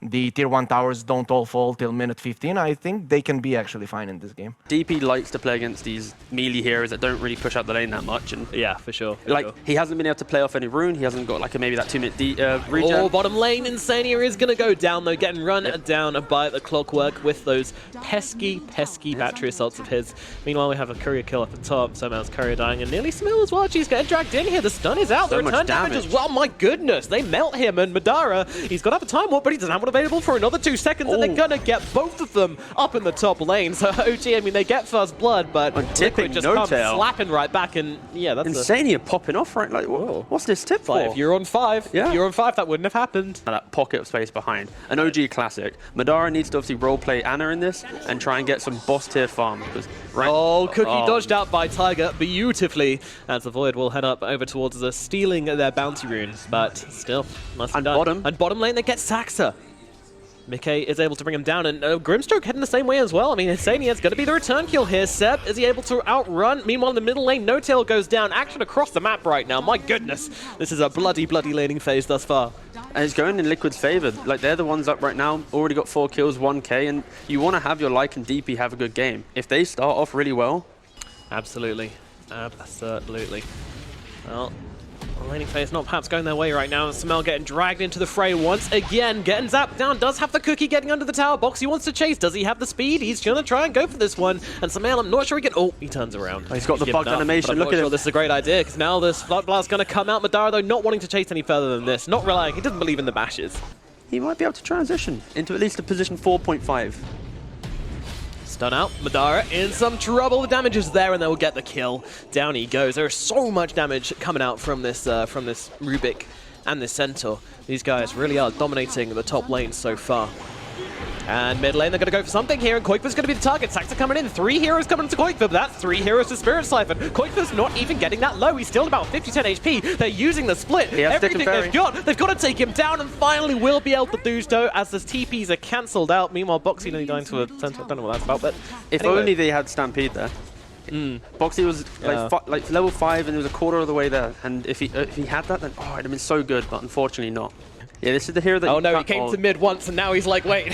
the tier 1 towers don't all fall till minute 15, I think they can be actually fine in this game. DP likes to play against these melee heroes that don't really push out the lane that much. And yeah, for sure. He hasn't been able to play off any rune. He hasn't got like maybe that 2-minute regen. Oh, bottom lane, Insania is going to go down though, getting run down by the Clockwork with those pesky battery assaults of his. Meanwhile, we have a courier kill at the top. Somehow courier dying, and nearly Smil as well. She's getting dragged in here. The stun is out. So the return damage as well. My goodness, they melt him. And Madara, he's got to have a time warp, but he doesn't have one available for another 2 seconds. And they're going to get both of them up in the top lane. So OG, I mean, they get first blood, but Liquid just comes slapping right back. And yeah, that's Insania popping off, right? Like, what's this tip for? If you're on 5, that wouldn't have happened. That pocket of space behind. An OG classic. Madara needs to obviously roleplay Ana in this and try and get some boss tier farm. Cookie dodged out by Tiger beautifully, as the Void will head up over towards us, stealing their bounty rune, but still, nicely done. And bottom lane, they get Saxa. Mickey is able to bring him down, and Grimstroke heading the same way as well. I mean, Insania's going to be the return kill here. Seb, is he able to outrun? Meanwhile, in the middle lane, No Tail goes down. Action across the map right now. My goodness, this is a bloody laning phase thus far. And it's going in Liquid's favor. Like, they're the ones up right now, already got 4 kills, 1k, and you want to have your Lycan DP have a good game. If they start off really well... Absolutely. Well, laning phase not perhaps going their way right now. Smel getting dragged into the fray once again, getting zapped down. Does have the cookie getting under the tower box. He wants to chase. Does he have the speed? He's going to try and go for this one. And Smel, I'm not sure he can... Oh, he turns around. He's got the bugged animation. Look at him. This is a great idea, because now this Flood Blast going to come out. Madara, though, not wanting to chase any further than this. Not relying. He doesn't believe in the bashes. He might be able to transition into at least a position 4.5. Stun out. Madara in some trouble. The damage is there, and they will get the kill. Down he goes. There is so much damage coming out from this Rubik and this Centaur. These guys really are dominating the top lane so far. And mid lane, they're going to go for something here, and Koikva's going to be the target. Saxa coming in. 3 heroes coming into Koikva, but that's 3 heroes to Spirit Siphon. Koikva's not even getting that low. He's still at about 50-10 HP. They're using the split. Everything they've got to take him down, and finally will be able to do so as the TPs are cancelled out. Meanwhile, Boxy nearly dying to a Centaur. I don't know what that's about, but if only they had Stampede there. Boxy was like level 5, and it was a quarter of the way there. And if he had that, then it'd have been so good, but unfortunately not. Yeah, this is the hero that... Oh no, he came to mid once, and now he's like, wait.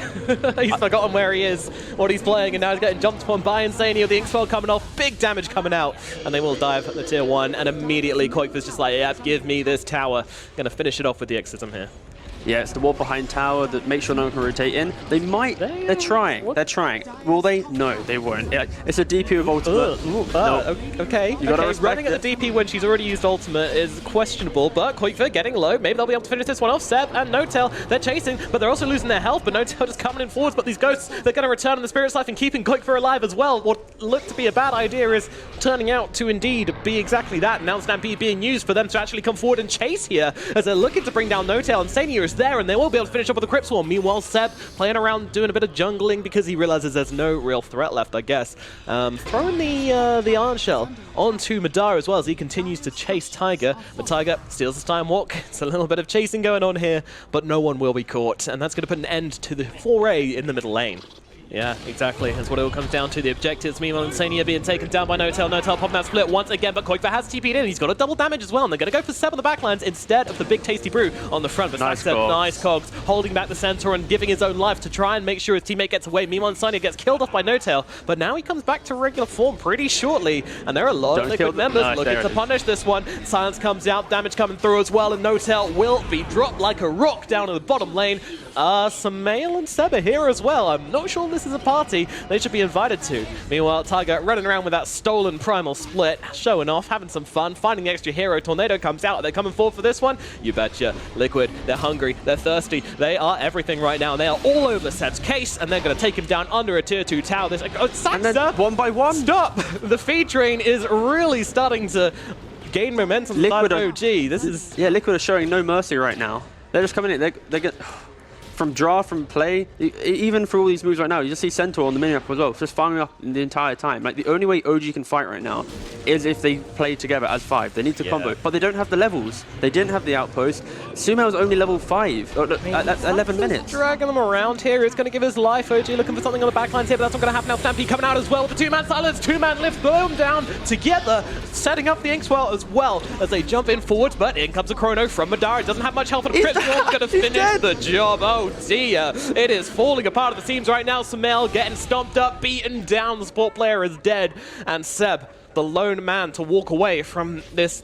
He's forgotten where he is, what he's playing, and now he's getting jumped upon by Insania. The Ink Spell coming off, big damage coming out, and they will dive at the tier 1, and immediately Koikva's just like, yeah, give me this tower. Gonna finish it off with the Exorcism here. Yeah, it's the wall behind tower that makes sure no one can rotate in. They might. They're trying. What? They're trying. Will they? No, they won't. It's a DP with ultimate. No. Okay. Running at the DP when she's already used ultimate is questionable, but Koikva getting low. Maybe they'll be able to finish this one off. Seb and No Tail, they're chasing, but they're also losing their health. But No Tail just coming in forwards. But these ghosts, they're going to return in the Spirit's Life and keeping Koikva alive as well. What looked to be a bad idea is turning out to indeed be exactly that. Now Stampede being used for them to actually come forward and chase here as they're looking to bring down No Tail. And Sania is there, and they will be able to finish up with the Crypt Swarm. Meanwhile, Seb playing around, doing a bit of jungling because he realizes there's no real threat left, I guess. Throwing the Iron Shell onto Madara as well as he continues to chase Tiger. But Tiger steals his time walk. It's a little bit of chasing going on here, but no one will be caught. And that's going to put an end to the foray in the middle lane. Yeah, exactly. That's what it all comes down to. The objectives, meanwhile, Insania being taken down by No Tail. No Tail popping that split once again, but Koikva has TP'd in. He's got a double damage as well, and they're going to go for Seb on the backlines instead of the big tasty brew on the front. But nice cogs, holding back the Centaur and giving his own life to try and make sure his teammate gets away. Meanwhile, Insania gets killed off by No Tail, but now he comes back to regular form pretty shortly, and there are a lot of Liquid members looking to punish this one. Silence comes out, damage coming through as well, and No Tail will be dropped like a rock down in the bottom lane. Samael and Seb are here as well. I'm not sure this is a party they should be invited to. Meanwhile, Tiger running around with that stolen primal split, showing off, having some fun, finding the extra hero. Tornado comes out. Are they coming forward for this one? You betcha. Liquid, they're hungry, they're thirsty, they are everything right now. They are all over Seb's case, and they're going to take him down under a tier 2 tower. This, and then one by one. Stop! The feed train is really starting to gain momentum. Liquid OG. This is... Yeah, Liquid are showing no mercy right now. They're just coming in. They get... From draw, from play, even for all these moves right now, you just see Centaur on the minimap as well, just farming up the entire time. Like, the only way OG can fight right now is if they play together as 5. They need to combo, but they don't have the levels. They didn't have the outpost. Sumail's only level 5 at 11 minutes. Dragging them around here. It's going to give his life. OG looking for something on the backlines here, but that's not going to happen now. Stampede coming out as well with the two-man silence. Two-man lift, boom, down together, setting up the Inkswell as well as they jump in forwards, but in comes a Chrono from Madara. Doesn't have much health, but a crit wall's going to finish the job. Oh dear. It is falling apart at the seams right now. Sumail getting stomped up, beaten down. The support player is dead. And Seb, the lone man to walk away from this.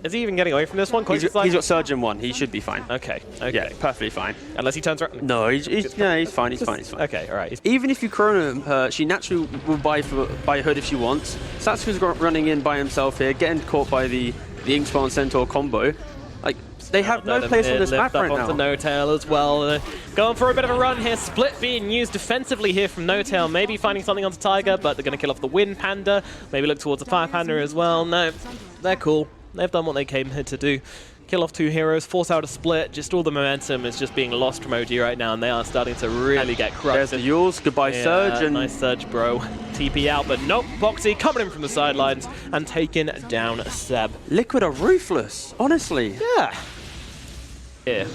Is he even getting away from this one? He's got Surgeon 1. He should be fine. Okay. Yeah, perfectly fine. Unless he turns around. No, he's fine. He's fine. Okay, all right. Even if you chrono her, she naturally will buy Hood if she wants. Satsuka's running in by himself here, getting caught by the Inkswell and Centaur combo. Like, they have no place on this map right now. Onto No-Tail as well. Going for a bit of a run here. Split being used defensively here from No-Tail. Maybe finding something onto Tiger, but they're going to kill off the Wind Panda. Maybe look towards the Fire Panda as well. No, they're cool. They've done what they came here to do. Kill off two heroes, force out a split. Just all the momentum is just being lost from OG right now, and they are starting to really get crushed. There's the Yules. Goodbye, Surge. And nice Surge, bro. TP out, but nope. Boxy coming in from the sidelines and taking down Seb. Liquid are ruthless, honestly. Yeah. Here.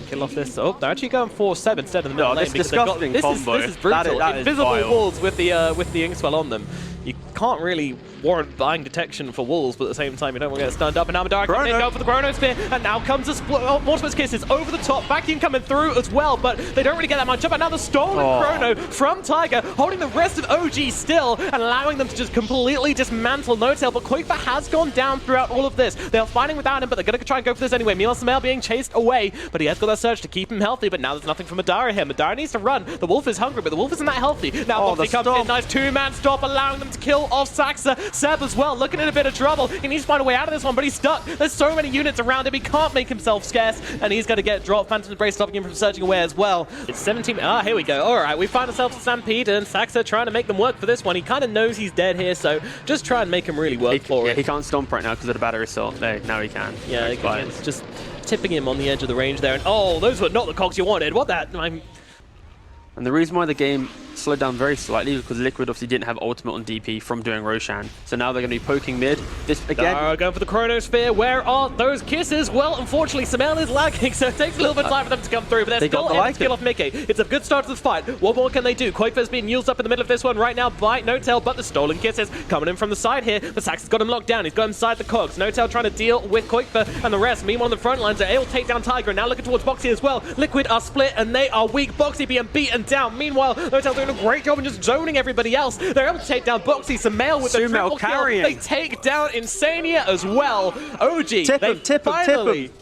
Kill off this. Oh, they're actually going for Seb instead of the middle lane. This disgusting combo. This is brutal. That Invisible is walls with the Inkswell on them. You can't really warrant buying detection for walls, but at the same time, you don't want to get stunned up. And now Madara coming in, going for the Chronosphere, and now comes a Mortimer's Kisses over the top. Vacuum coming through as well, but they don't really get that much up. And now the stolen Chrono from Tiger, holding the rest of OG still, and allowing them to just completely dismantle No-Tail. But Koifa has gone down throughout all of this. They are fighting without him, but they're going to try and go for this anyway. Meanwhile, Sumail being chased away, but he has got that surge to keep him healthy. But now there's nothing from Madara here. Madara needs to run. The Wolf is hungry, but the Wolf isn't that healthy. Now Boxy comes in, nice two-man stop, allowing them to kill off Saxa. Seb as well, looking in a bit of trouble. He needs to find a way out of this one, but he's stuck. There's so many units around him, he can't make himself scarce, and he's going to get dropped. Phantom's Embrace stopping him from surging away as well. It's 17. Here we go. All right, we find ourselves a Stampede, and Saxa trying to make them work for this one. He kind of knows he's dead here, so just try and make him really work for it. He can't stomp right now because of the battery assault. Now he can. Yeah, it's just tipping him on the edge of the range there. And oh, those were not the cogs you wanted. What that? And the reason why the game slowed down very slightly because Liquid obviously didn't have ultimate on DP from doing Roshan. So now they're going to be poking mid. This again. Going for the Chronosphere. Where are those kisses? Well, unfortunately, Sumail is lagging, so it takes a little bit of time for them to come through. But they're still able to kill off Mickey. It's a good start to the fight. What more can they do? Koifa's being used up in the middle of this one right now by No-Tail, but the stolen kisses coming in from the side here. But Sax's got him locked down. He's got inside the cogs. No-Tail trying to deal with Koifa and the rest. Meanwhile, on the front lines, they're able to take down Tiger. And now looking towards Boxy as well. Liquid are split and they are weak. Boxy being beaten down. Meanwhile, No-Tail doing a great job and just zoning everybody else. They're able to take down Boxy. Sumail with the triple kill. They take down Insania as well. OG,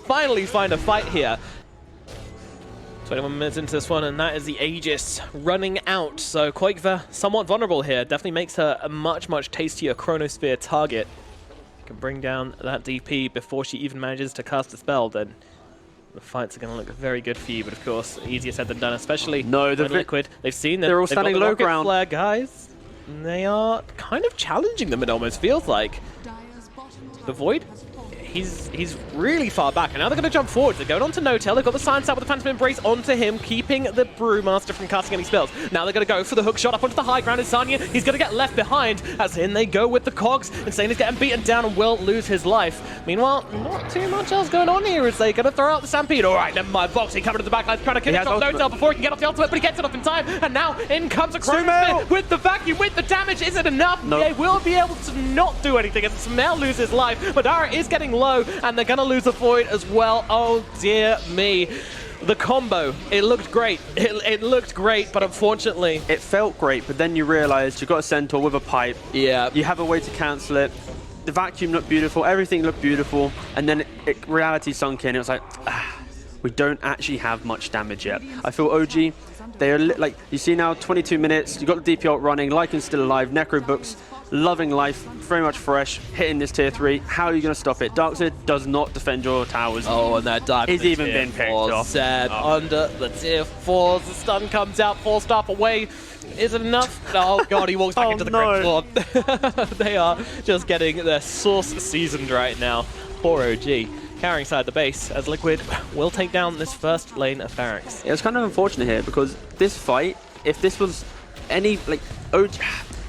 finally find a fight here. 21 minutes into this one, and that is the Aegis running out. So Koifa somewhat vulnerable here. Definitely makes her a much, much tastier Chronosphere target. Can bring down that DP before she even manages to cast a spell, then the fights are going to look very good for you, but of course, easier said than done, especially Liquid. They've seen them. They're all standing low ground. Flare, guys. And they are kind of challenging them, it almost feels like. The Void, he's really far back, and now they're going to jump forward. They're going on to No-Tail. They've got the Silence out with the Phantom Embrace onto him, keeping the Brewmaster from casting any spells. Now they're going to go for the hook shot up onto the high ground. Insania, he's going to get left behind, as in they go with the cogs. Insania's getting beaten down and will lose his life. Meanwhile, not too much else going on here as they're going to throw out the Stampede. All right, never mind. Boxy coming to the back line, trying to kill off No-Tail before he can get off the ultimate, but he gets it off in time, and now in comes a Chronosphere with the vacuum, with the damage. Is it enough? Nope. They will be able to not do anything as Sumail loses life. Madara is getting low, and they're going to lose the Void as well. Oh dear me. The combo, it looked great. It looked great, but unfortunately... It felt great, but then you realized you've got a Centaur with a pipe. Yeah. You have a way to cancel it. The vacuum looked beautiful. Everything looked beautiful. And then reality sunk in. It was like, we don't actually have much damage yet. I feel OG, they are like, you see now 22 minutes. You've got the DP ult running. Lycan's still alive. Necro Books, loving life, very much fresh, hitting this tier 3. How are you going to stop it? Darkseid does not defend your towers. Oh, and that dive is even been picked off. Seb under the tier 4s. The stun comes out, 4-star away. Is it enough? Oh god, he walks back into the correct floor. They are just getting their sauce seasoned right now. Poor OG. Carrying side the base as Liquid will take down this first lane of Pharynx. Yeah, it's kind of unfortunate here because this fight, if this was any, like, OG,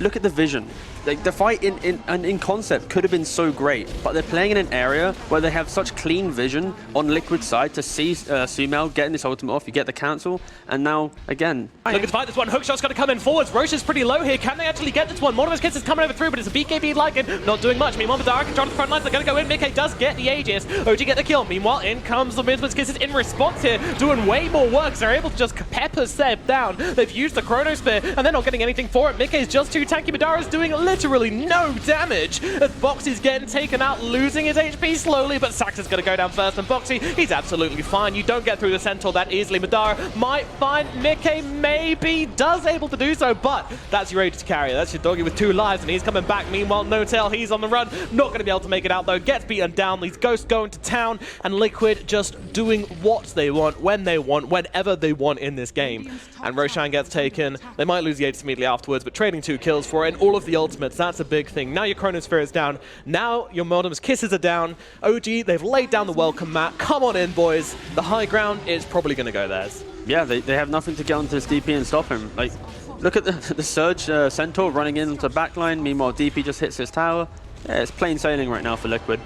look at the vision. like, the fight in concept could have been so great, but they're playing in an area where they have such clean vision on Liquid's side to see Sumail getting this ultimate off. You get the cancel, and now again. Looking to fight this one. Hookshot's got to come in forwards. Roche is pretty low here. Can they actually get this one? Mortimer's Kiss is coming over through, but it's a BKB like it. Not doing much. Meanwhile, Madara controlling the front lines. They're going to go in. Mickey does get the Aegis. OG get the kill. Meanwhile, in comes the Mortimer's Kisses in response here, doing way more work. So they're able to just pepper Seb down. They've used the Chrono Spear, and they're not getting anything for it. Mickey's just too tanky. Madara's doing literally no damage as Boxy's getting taken out, losing his HP slowly, but Sax is going to go down first, and Boxy, he's absolutely fine. You don't get through the Centaur that easily. Madara might find Mickey, maybe does able to do so, but that's your Aegis carrier. That's your doggy with 2 lives, and he's coming back. Meanwhile, No-Tail, he's on the run. Not going to be able to make it out, though. Gets beaten down. These Ghosts going to town, and Liquid just doing what they want, when they want, whenever they want in this game. And Roshan gets taken. They might lose the Aegis immediately afterwards, but trading 2 kills for it, and all of the ultimates, that's a big thing. Now your Chronosphere is down. Now your Mortimer's Kisses are down. OG, they've laid down the welcome mat. Come on in, boys. The high ground is probably going to go theirs. Yeah, they have nothing to get onto this DP and stop him. Like, look at the Surge Centaur running into the backline. Meanwhile, DP just hits his tower. Yeah, it's plain sailing right now for Liquid.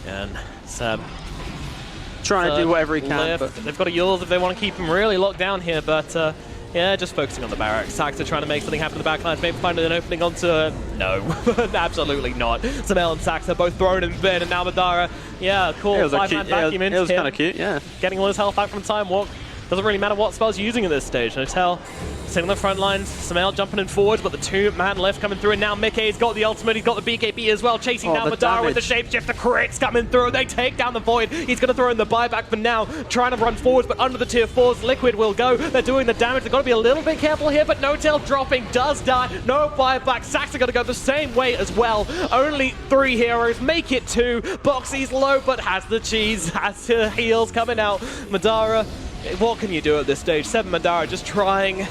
And Seb trying to do whatever he can. But they've got a Yules if they want to keep him really locked down here, but yeah, just focusing on the barracks. Saxa trying to make something happen in the backlines, maybe finding an opening onto... no, absolutely not. Sumail and Saxa both thrown in bin, and now Madara, yeah, cool, 5-man vacuum into him. It was kind of cute, yeah. Getting all his health back from Time Walk. Doesn't really matter what spells you're using at this stage. No-Tail sitting on the front lines, Sumail jumping in forward, but the 2-man lift coming through, and now Mickey's got the ultimate, he's got the BKB as well, chasing down Madara with the shapeshift, the crits coming through, they take down the Void, he's going to throw in the buyback for now, trying to run forwards, but under the tier 4s, Liquid will go, they're doing the damage, they've got to be a little bit careful here, but No-Tail dropping, does die, no buyback, Sax are going to go the same way as well, only 3 heroes, make it 2, Boxy's low, but has the cheese, has the heals coming out, Madara, what can you do at this stage? 7 Madara just trying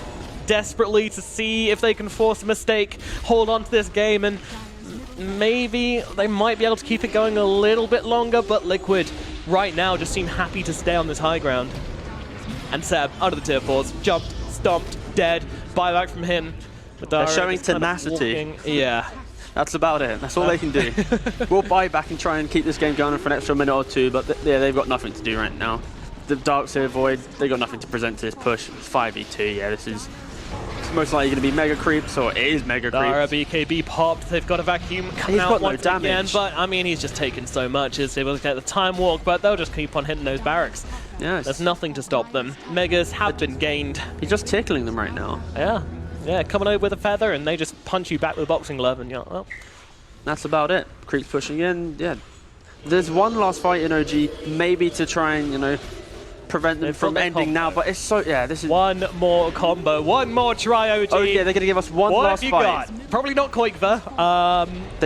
desperately to see if they can force a mistake, hold on to this game, and maybe they might be able to keep it going a little bit longer, but Liquid right now just seem happy to stay on this high ground. And Seb, under the tier 4s, jumped, stomped, dead, buyback from him. Madara they're showing tenacity. Yeah. That's about it. That's all they can do. We'll buy back and try and keep this game going for an extra minute or 2, but yeah, they've got nothing to do right now. The Darkseer Void, they got nothing to present to this push. It's 5v2, yeah, this is most likely going to be Mega Creeps, or it is Mega Creeps. BKB popped, they've got a vacuum coming out once again, but I mean, he's just taken so much, he's able to get the Time Walk, but they'll just keep on hitting those barracks. Yes. There's nothing to stop them. Megas have been gained. He's just tickling them right now. Yeah, coming over with a feather, and they just punch you back with a boxing glove, and you're like, well. That's about it. Creeps pushing in, yeah. There's one last fight in OG, maybe to try and, you know, prevent them from ending now, but it's so, yeah, this is... One more combo, one more try, OG. Oh yeah, they're going to give us one last fight. What have you got? Probably not Koikva,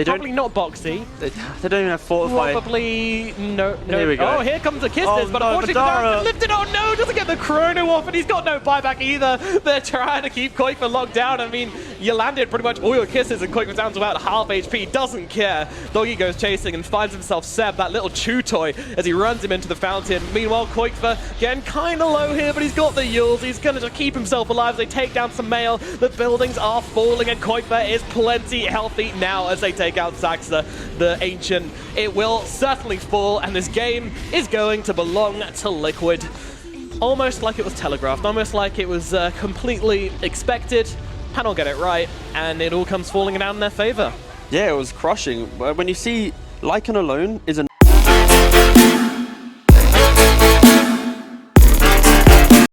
probably not Boxy. They don't even have Fortify. Probably no. Here we go. Oh, here comes the Kisses, oh, but no, unfortunately Madara lifted. Oh no, doesn't get the chrono off, and he's got no buyback either. They're trying to keep Koikva locked down. I mean, you landed pretty much all your Kisses, and Koikva's down to about half HP, doesn't care. Doggy goes chasing and finds himself Seb, that little chew toy, as he runs him into the fountain. Meanwhile, Koikva getting kind of low here, but he's got the Yules. He's going to just keep himself alive as they take down some mail. The buildings are falling, and Koikva is plenty healthy now as they take out Saxa, the Ancient. It will certainly fall, and this game is going to belong to Liquid. Almost like it was telegraphed, almost like it was completely expected. Panel get it right, and it all comes falling down in their favor. Yeah, it was crushing. When you see Lycan alone is a